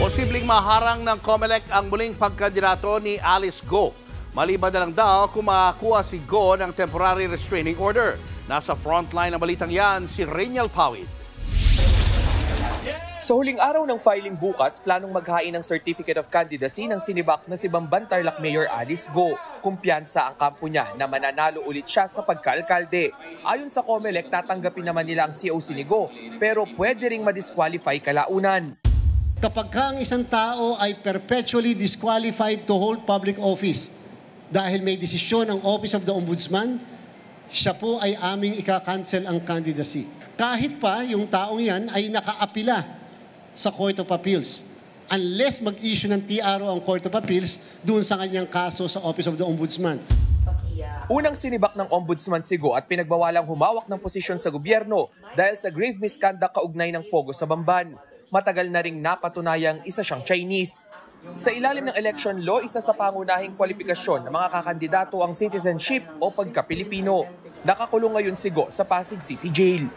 Posibleng maharang ng COMELEC ang muling pagkandidato ni Alice Go. Maliban na lang daw kung makakuha si Go ng temporary restraining order. Nasa frontline ng balitang yan si Rainiel Pawid. Sa huling araw ng filing bukas, planong maghain ng Certificate of Candidacy ng sinibak na si Bamban Tarlac Mayor Alice Go. Kumpiyansa ang kampo niya na mananalo ulit siya sa pagkaalkalde. Ayon sa COMELEC, tatanggapin naman nila ang COC ni Go, pero pwede ring madisqualify kalaunan. Kapag ang isang tao ay perpetually disqualified to hold public office dahil may desisyon ang Office of the Ombudsman, siya po ay aming ika-cancel ang candidacy. Kahit pa yung taong yan ay nakaapila sa Court of Appeals. Unless mag-issue ng TRO ang Court of Appeals doon sa kanyang kaso sa Office of the Ombudsman. Unang sinibak ng Ombudsman si Go at pinagbawalang humawak ng posisyon sa gobyerno dahil sa grave misconduct kaugnay ng pogo sa Bamban. Matagal na ring napatunayang isa siyang Chinese. Sa ilalim ng election law, isa sa pangunahing kwalifikasyon ng mga kakandidato ang citizenship o pagka-Pilipino. Nakakulong ngayon si Go sa Pasig City Jail.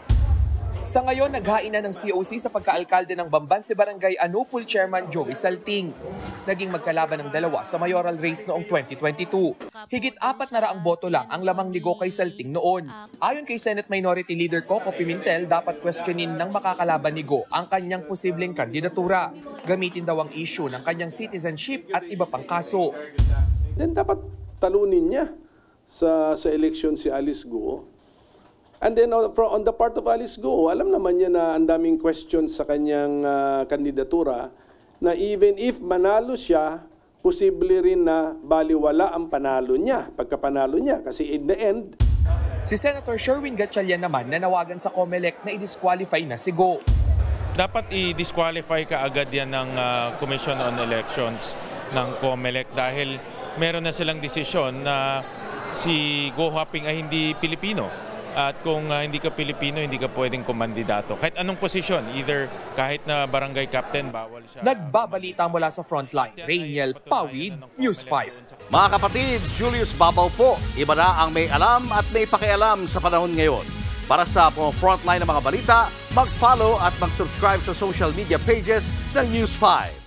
Sa ngayon, naghain na ng COC sa pagkaalkalde ng Bamban si Barangay Anupul Chairman Joey Salting. Naging magkalaban ng dalawa sa mayoral race noong 2022. Higit 400 boto lang ang lamang ni Go kay Salting noon. Ayon kay Senate Minority Leader Coco Pimentel, dapat questionin ng makakalaban ni Go ang kanyang posibleng kandidatura. Gamitin daw ang issue ng kanyang citizenship at iba pang kaso. Then dapat talunin niya sa election si Alice Go. And then on the part of Alice Go, alam naman niya na ang daming questions sa kanyang kandidatura na even if manalo siya, posible rin na baliwala ang panalo niya, pagkapanalo niya. Kasi in the end... Si Senator Sherwin Gatchalian naman nanawagan sa COMELEC na i-disqualify na si Go. Dapat i-disqualify ka agad yan ng Commission on Elections ng COMELEC dahil meron na silang desisyon na si Go Huaping ay hindi Pilipino. At kung hindi ka Pilipino, hindi ka pwedeng kumandidato. Kahit anong posisyon, either kahit na barangay captain, bawal siya. Nagbabalita mula sa frontline, Rainiel Pawid, News 5. Mga kapatid, Julius Babaw po. Iba na ang may alam at may pakialam sa panahon ngayon. Para sa frontline ng mga balita, mag-follow at mag-subscribe sa social media pages ng News 5.